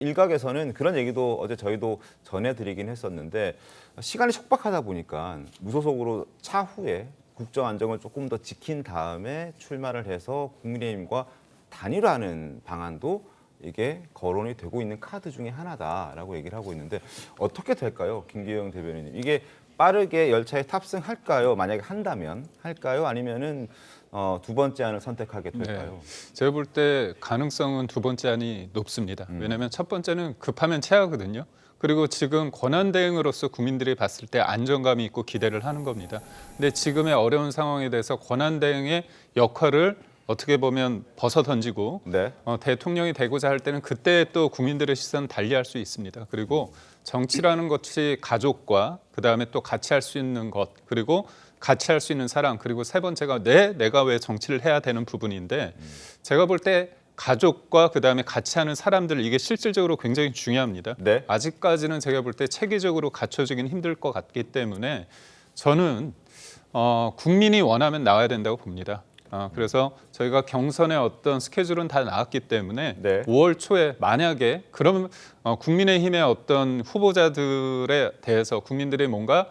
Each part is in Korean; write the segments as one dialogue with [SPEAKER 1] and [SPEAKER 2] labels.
[SPEAKER 1] 일각에서는 그런 얘기도 어제 저희도 전해드리긴 했었는데 시간이 촉박하다 보니까 무소속으로 차후에 국정 안정을 조금 더 지킨 다음에 출마를 해서 국민의힘과 단일화하는 방안도 이게 거론이 되고 있는 카드 중에 하나다라고 얘기를 하고 있는데 어떻게 될까요, 김기영 대변인님? 이게 빠르게 열차에 탑승할까요? 만약에 한다면 할까요? 아니면은 두 번째 안을 선택하게 될까요?
[SPEAKER 2] 네. 제가 볼 때 가능성은 두 번째 안이 높습니다. 왜냐하면 첫 번째는 급하면 체하거든요. 그리고 지금 권한대행으로서 국민들이 봤을 때 안정감이 있고 기대를 하는 겁니다. 근데 지금의 어려운 상황에 대해서 권한대행의 역할을 어떻게 보면 벗어 던지고
[SPEAKER 1] 네.
[SPEAKER 2] 대통령이 되고자 할 때는 그때 또 국민들의 시선 달리할 수 있습니다. 그리고 정치라는 것이 가족과 그다음에 또 같이 할 수 있는 것, 그리고 같이 할 수 있는 사람, 그리고 세 번째가 내가 왜 정치를 해야 되는 부분인데 제가 볼 때 가족과 그다음에 같이 하는 사람들, 이게 실질적으로 굉장히 중요합니다.
[SPEAKER 1] 네.
[SPEAKER 2] 아직까지는 제가 볼 때 체계적으로 갖춰지긴 힘들 것 같기 때문에 저는 국민이 원하면 나와야 된다고 봅니다. 그래서 저희가 경선의 어떤 스케줄은 다 나왔기 때문에
[SPEAKER 1] 네.
[SPEAKER 2] 5월 초에 만약에 그러면 국민의힘의 어떤 후보자들에 대해서 국민들이 뭔가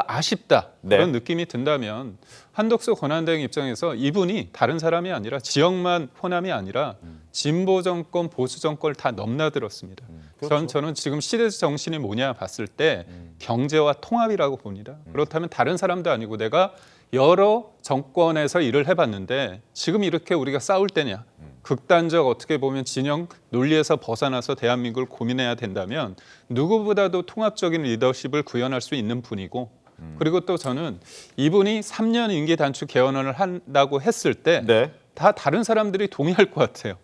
[SPEAKER 2] 아쉽다
[SPEAKER 1] 네.
[SPEAKER 2] 그런 느낌이 든다면 한덕수 권한대행 입장에서 이분이 다른 사람이 아니라 지역만 호남이 아니라 진보 정권, 보수 정권을 다 넘나들었습니다.
[SPEAKER 1] 그렇죠.
[SPEAKER 2] 저는 지금 시대 정신이 뭐냐 봤을 때 경제와 통합이라고 봅니다. 그렇다면 다른 사람도 아니고 내가 여러 정권에서 일을 해봤는데 지금 이렇게 우리가 싸울 때냐, 극단적 어떻게 보면 진영 논리에서 벗어나서 대한민국을 고민해야 된다면 누구보다도 통합적인 리더십을 구현할 수 있는 분이고, 그리고 또 저는 이분이 3년 임기 단축 개헌을 한다고 했을 때 다
[SPEAKER 1] 네.
[SPEAKER 2] 다른 사람들이 동의할 것 같아요.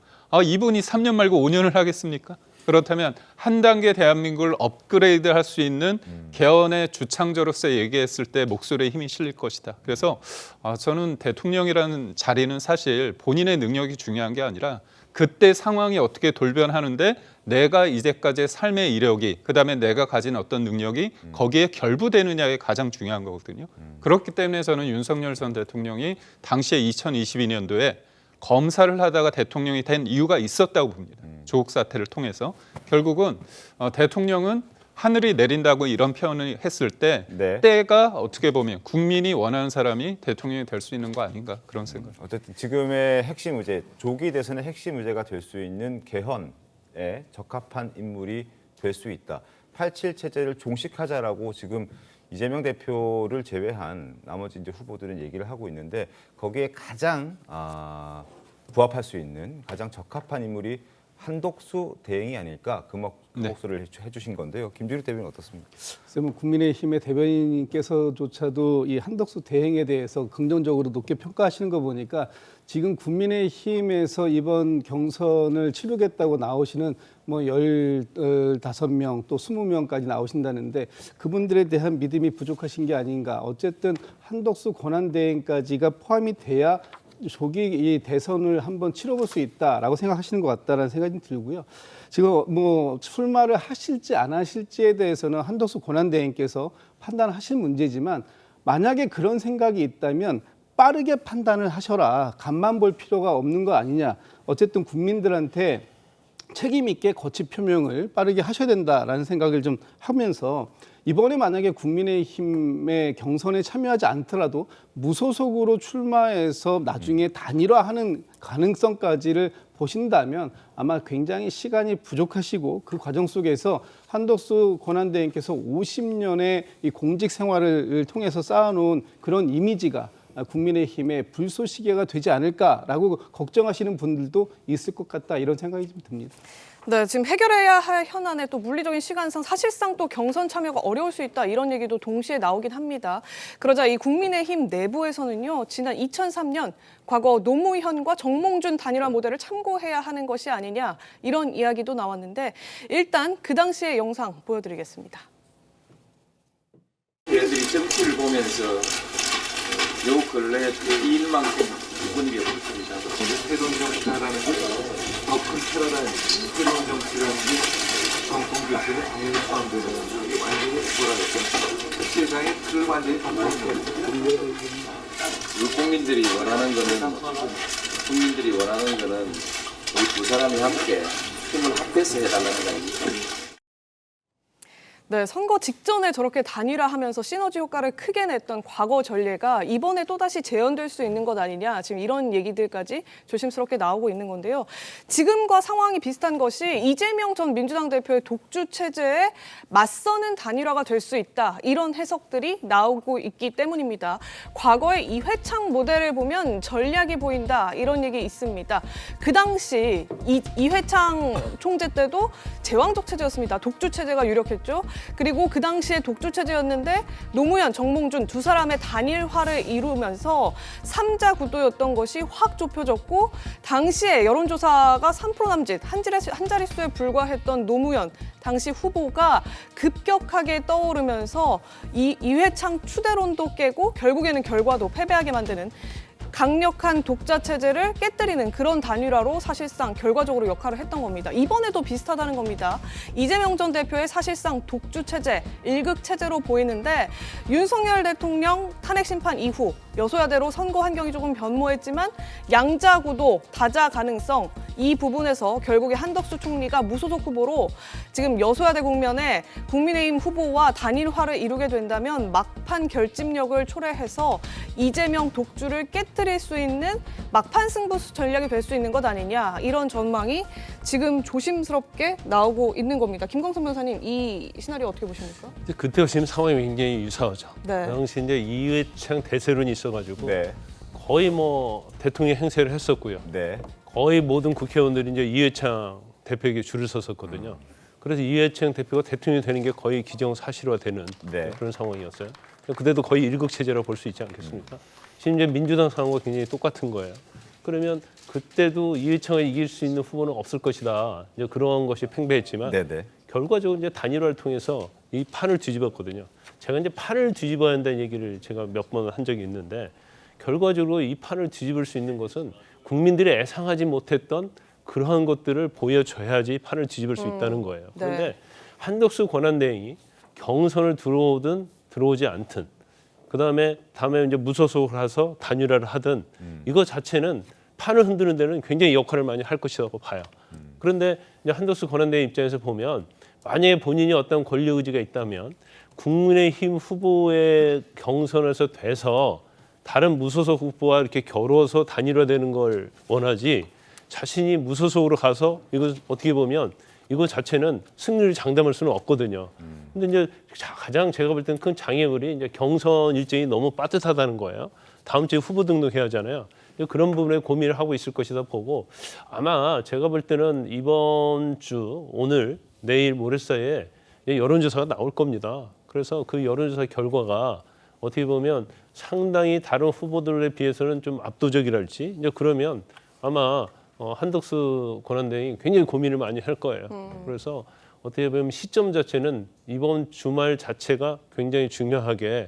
[SPEAKER 2] 이분이 3년 말고 5년을 하겠습니까? 그렇다면 한 단계 대한민국을 업그레이드 할 수 있는 개헌의 주창조로서 얘기했을 때 목소리에 힘이 실릴 것이다. 그래서 저는 대통령이라는 자리는 사실 본인의 능력이 중요한 게 아니라 그때 상황이 어떻게 돌변하는데 내가 이제까지의 삶의 이력이, 그다음에 내가 가진 어떤 능력이 거기에 결부되느냐가 가장 중요한 거거든요. 그렇기 때문에 저는 윤석열 전 대통령이 당시에 2022년도에 검사를 하다가 대통령이 된 이유가 있었다고 봅니다. 조국 사태를 통해서. 결국은 대통령은 하늘이 내린다고 이런 표현을 했을 때
[SPEAKER 1] 네.
[SPEAKER 2] 때가 어떻게 보면 국민이 원하는 사람이 대통령이 될 수 있는 거 아닌가, 그런 생각.
[SPEAKER 1] 어쨌든 지금의 핵심 의제, 조기 대선의 핵심 의제가 될 수 있는 개헌에 적합한 인물이 될 수 있다. 87 체제를 종식하자라고 지금 이재명 대표를 제외한 나머지 이제 후보들은 얘기를 하고 있는데 거기에 가장 부합할 수 있는 가장 적합한 인물이 한덕수 대행이 아닐까, 그 목소리를 해주신 건데요. 김주리 대변인 어떻습니까?
[SPEAKER 3] 그래서 국민의힘의 대변인께서조차도 이 한덕수 대행에 대해서 긍정적으로 높게 평가하시는 거 보니까 지금 국민의힘에서 이번 경선을 치르겠다고 나오시는 뭐 15명 또 20명까지 나오신다는데 그분들에 대한 믿음이 부족하신 게 아닌가. 어쨌든 한덕수 권한대행까지가 포함이 돼야 조기 이 대선을 한번 치러볼 수 있다라고 생각하시는 것 같다라는 생각이 들고요. 지금 뭐 출마를 하실지 안 하실지에 대해서는 한덕수 권한대행께서 판단하실 문제지만 만약에 그런 생각이 있다면 빠르게 판단을 하셔라. 간만 볼 필요가 없는 거 아니냐. 어쨌든 국민들한테 책임 있게 거취 표명을 빠르게 하셔야 된다라는 생각을 좀 하면서 이번에 만약에 국민의힘의 경선에 참여하지 않더라도 무소속으로 출마해서 나중에 단일화하는 가능성까지를 보신다면 아마 굉장히 시간이 부족하시고 그 과정 속에서 한덕수 권한대행께서 50년의 이 공직 생활을 통해서 쌓아놓은 그런 이미지가 국민의힘의 불쏘시개가 되지 않을까라고 걱정하시는 분들도 있을 것 같다, 이런 생각이 좀 듭니다.
[SPEAKER 4] 네, 지금 해결해야 할 현안에 또 물리적인 시간상 사실상 또 경선 참여가 어려울 수 있다, 이런 얘기도 동시에 나오긴 합니다. 그러자 이 국민의힘 내부에서는요, 지난 2003년 과거 노무현과 정몽준 단일화 모델을 참고해야 하는 것이 아니냐, 이런 이야기도 나왔는데 일단 그 당시의 영상 보여드리겠습니다.
[SPEAKER 5] 얘들이 정치를 보면서 요 근래에 이 일만큼 이번 게 없습니다. 새로운 정치하라는 것은 더 큰 테러라는 새로운 정치라는 게 정권 교체는 당연히 포함되는 이게 완전히 뭐랄까 세상의 틀을 완전히 바꿔놓은 국민들이 원하는 거는 우리 두 사람이 함께 힘을 합해서 해달라는 거예요.
[SPEAKER 4] 네, 선거 직전에 저렇게 단일화하면서 시너지 효과를 크게 냈던 과거 전례가 이번에 또다시 재현될 수 있는 것 아니냐, 지금 이런 얘기들까지 조심스럽게 나오고 있는 건데요. 지금과 상황이 비슷한 것이 이재명 전 민주당 대표의 독주 체제에 맞서는 단일화가 될 수 있다, 이런 해석들이 나오고 있기 때문입니다. 과거의 이회창 모델을 보면 전략이 보인다, 이런 얘기 있습니다. 그 당시 이회창 총재 때도 제왕적 체제였습니다. 독주 체제가 유력했죠. 그리고 그 당시에 독주 체제였는데 노무현, 정몽준 두 사람의 단일화를 이루면서 3자 구도였던 것이 확 좁혀졌고, 당시에 여론조사가 3% 남짓, 한 자릿수에 불과했던 노무현 당시 후보가 급격하게 떠오르면서 이회창 추대론도 깨고 결국에는 결과도 패배하게 만드는 강력한 독자 체제를 깨뜨리는 그런 단일화로 사실상 결과적으로 역할을 했던 겁니다. 이번에도 비슷하다는 겁니다. 이재명 전 대표의 사실상 독주 체제, 일극 체제로 보이는데, 윤석열 대통령 탄핵 심판 이후 여소야대로 선거 환경이 조금 변모했지만 양자 구도, 다자 가능성, 이 부분에서 결국에 한덕수 총리가 무소속 후보로 지금 여소야대 국면에 국민의힘 후보와 단일화를 이루게 된다면 막판 결집력을 초래해서 이재명 독주를 깨뜨릴 수 있는 막판 승부 전략이 될 수 있는 것 아니냐, 이런 전망이 지금 조심스럽게 나오고 있는 겁니다. 김광선 변호사님, 이 시나리오 어떻게 보십니까?
[SPEAKER 6] 그때가 지금 상황이 굉장히 유사하죠.
[SPEAKER 4] 네.
[SPEAKER 6] 그 당시 이제 이회창 대세론이 있어가지고
[SPEAKER 1] 네.
[SPEAKER 6] 거의 뭐 대통령 행세를 했었고요.
[SPEAKER 1] 네.
[SPEAKER 6] 거의 모든 국회의원들이 이제 이회창 대표에게 줄을 섰었거든요. 그래서 이회창 대표가 대통령이 되는 게 거의 기정사실화되는
[SPEAKER 1] 네.
[SPEAKER 6] 그런 상황이었어요. 그때도 거의 일극체제라고 볼 수 있지 않겠습니까? 지금 이제 민주당 상황과 굉장히 똑같은 거예요. 그러면 그때도 이회창을 이길 수 있는 후보는 없을 것이다, 이제 그런 것이 팽배했지만
[SPEAKER 1] 네네.
[SPEAKER 6] 결과적으로 이제 단일화를 통해서 이 판을 뒤집었거든요. 제가 이제 판을 뒤집어야 한다는 얘기를 제가 몇 번 한 적이 있는데, 결과적으로 이 판을 뒤집을 수 있는 것은 국민들이 예상하지 못했던 그러한 것들을 보여줘야지 판을 뒤집을 수 있다는 거예요.
[SPEAKER 4] 네.
[SPEAKER 6] 그런데 한덕수 권한대행이 경선을 들어오든 들어오지 않든, 그다음에 이제 무소속을 해서 단일화를 하든, 이거 자체는 판을 흔드는 데는 굉장히 역할을 많이 할 것이라고 봐요. 그런데 이제 한덕수 권한대행 입장에서 보면, 만약에 본인이 어떤 권력 의지가 있다면 국민의힘 후보의 경선에서 돼서 다른 무소속 후보와 이렇게 겨루어서 단일화되는 걸 원하지, 자신이 무소속으로 가서 이거 어떻게 보면 이거 자체는 승리를 장담할 수는 없거든요. 근데 이제 가장 제가 볼 때는 큰 장애물이 이제 경선 일정이 너무 빠듯하다는 거예요. 다음 주에 후보 등록해야 하잖아요. 그런 부분에 고민을 하고 있을 것이다 보고, 아마 제가 볼 때는 이번 주, 오늘, 내일, 모레 사이에 여론조사가 나올 겁니다. 그래서 그 여론조사 결과가 어떻게 보면 상당히 다른 후보들에 비해서는 좀 압도적이랄지, 이제 그러면 아마 한덕수 권한대행이 굉장히 고민을 많이 할 거예요. 그래서 어떻게 보면 시점 자체는 이번 주말 자체가 굉장히 중요하게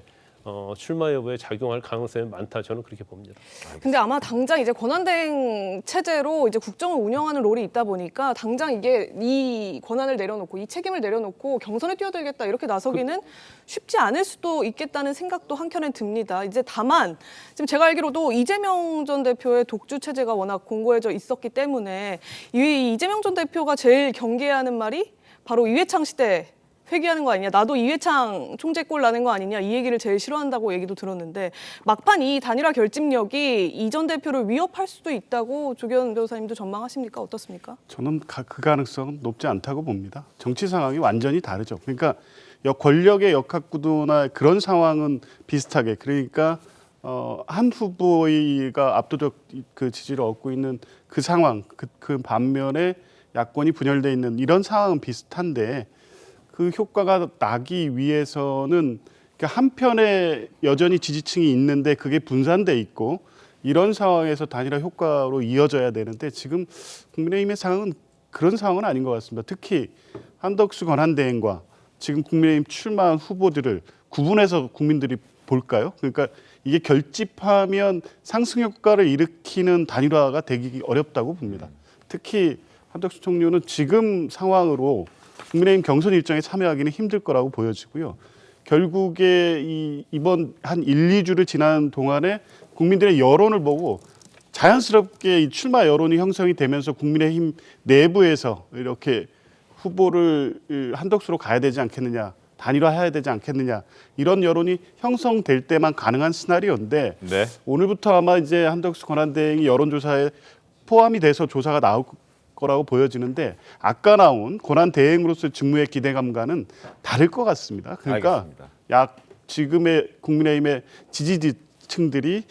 [SPEAKER 6] 출마 여부에 작용할 가능성이 많다, 저는 그렇게 봅니다.
[SPEAKER 4] 근데 아마 당장 이제 권한대행 체제로 이제 국정을 운영하는 롤이 있다 보니까 당장 이게 이 권한을 내려놓고 이 책임을 내려놓고 경선에 뛰어들겠다, 이렇게 나서기는 쉽지 않을 수도 있겠다는 생각도 한켠에 듭니다. 이제 다만 지금 제가 알기로도 이재명 전 대표의 독주 체제가 워낙 공고해져 있었기 때문에 이재명 전 대표가 제일 경계하는 말이 바로 이회창 시대 회귀하는 거 아니냐, 나도 이회창 총재 꼴 나는 거 아니냐, 이 얘기를 제일 싫어한다고 얘기도 들었는데, 막판 이 단일화 결집력이 이 전 대표를 위협할 수도 있다고 조기현 변호사님도 전망하십니까? 어떻습니까?
[SPEAKER 7] 저는 그 가능성은 높지 않다고 봅니다. 정치 상황이 완전히 다르죠. 그러니까 권력의 역학구도나 그런 상황은 비슷하게, 그러니까 한 후보가 압도적 그 지지를 얻고 있는 그 상황, 그 반면에 야권이 분열돼 있는 이런 상황은 비슷한데, 그 효과가 나기 위해서는 한편에 여전히 지지층이 있는데 그게 분산돼 있고, 이런 상황에서 단일화 효과로 이어져야 되는데, 지금 국민의힘의 상황은 그런 상황은 아닌 것 같습니다. 특히 한덕수 권한대행과 지금 국민의힘 출마한 후보들을 구분해서 국민들이 볼까요? 그러니까 이게 결집하면 상승 효과를 일으키는 단일화가 되기 어렵다고 봅니다. 특히 한덕수 총리는 지금 상황으로 국민의힘 경선 일정에 참여하기는 힘들 거라고 보여지고요. 결국에 이번 한 1, 2주를 지난 동안에 국민들의 여론을 보고 자연스럽게 이 출마 여론이 형성이 되면서 국민의힘 내부에서 이렇게 후보를 한덕수로 가야 되지 않겠느냐, 단일화해야 되지 않겠느냐 이런 여론이 형성될 때만 가능한 시나리오인데
[SPEAKER 1] 네.
[SPEAKER 7] 오늘부터 아마 이제 한덕수 권한대행이 여론조사에 포함이 돼서 조사가 나올 거라고 보여지는데 아까 나온 권한대행으로서의 직무의 기대감과는 다를 것 같습니다. 그러니까
[SPEAKER 1] 알겠습니다.
[SPEAKER 7] 약 지금의 국민의힘의 지지층들이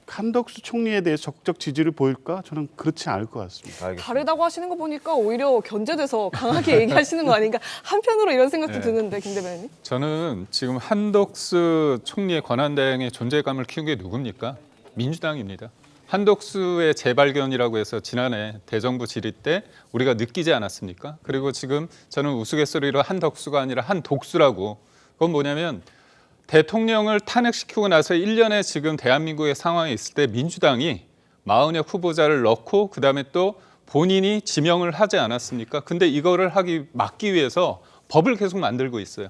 [SPEAKER 7] 한덕수 총리에 대해 적극적 지지를 보일까? 저는 그렇지 않을 것 같습니다.
[SPEAKER 1] 알겠습니다.
[SPEAKER 4] 다르다고 하시는 거 보니까 오히려 견제돼서 강하게 얘기하시는 거 아닌가 한편으로 이런 생각도
[SPEAKER 2] 네.
[SPEAKER 4] 드는데 김 대변인님.
[SPEAKER 2] 저는 지금 한덕수 총리의 권한대행의 존재감을 키운 게 누굽니까? 민주당입니다. 한덕수의 재발견이라고 해서 지난해 대정부 질의 때 우리가 느끼지 않았습니까? 그리고 지금 저는 우스갯소리로 한덕수가 아니라 한독수라고. 그건 뭐냐면 대통령을 탄핵시키고 나서 1년에 지금 대한민국의 상황에 있을 때 민주당이 40여 후보자를 넣고 그다음에 또 본인이 지명을 하지 않았습니까? 근데 이거를 막기 위해서 법을 계속 만들고 있어요.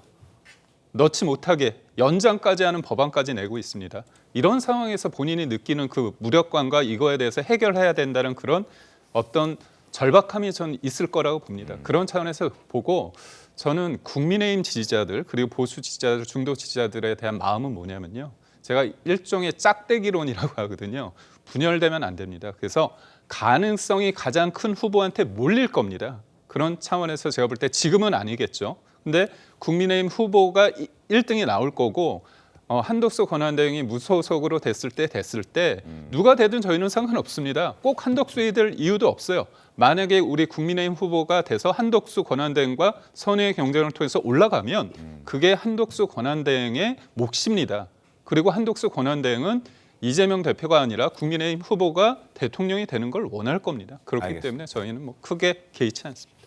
[SPEAKER 2] 넣지 못하게 연장까지 하는 법안까지 내고 있습니다. 이런 상황에서 본인이 느끼는 그 무력감과 이거에 대해서 해결해야 된다는 그런 어떤 절박함이 전 있을 거라고 봅니다. 그런 차원에서 보고 저는 국민의힘 지지자들 그리고 보수 지지자들, 중도 지지자들에 대한 마음은 뭐냐면요. 제가 일종의 짝대기론이라고 하거든요. 분열되면 안 됩니다. 그래서 가능성이 가장 큰 후보한테 몰릴 겁니다. 그런 차원에서 제가 볼 때 지금은 아니겠죠. 근데 국민의힘 후보가 1등이 나올 거고 한덕수 권한대행이 무소속으로 됐을 때 누가 되든 저희는 상관없습니다. 꼭 한덕수이 될 이유도 없어요. 만약에 우리 국민의힘 후보가 돼서 한덕수 권한대행과 선의의 경쟁을 통해서 올라가면 그게 한덕수 권한대행의 몫입니다. 그리고 한덕수 권한대행은 이재명 대표가 아니라 국민의힘 후보가 대통령이 되는 걸 원할 겁니다. 그렇기
[SPEAKER 1] 알겠습니다.
[SPEAKER 2] 때문에 저희는 뭐 크게 개의치 않습니다.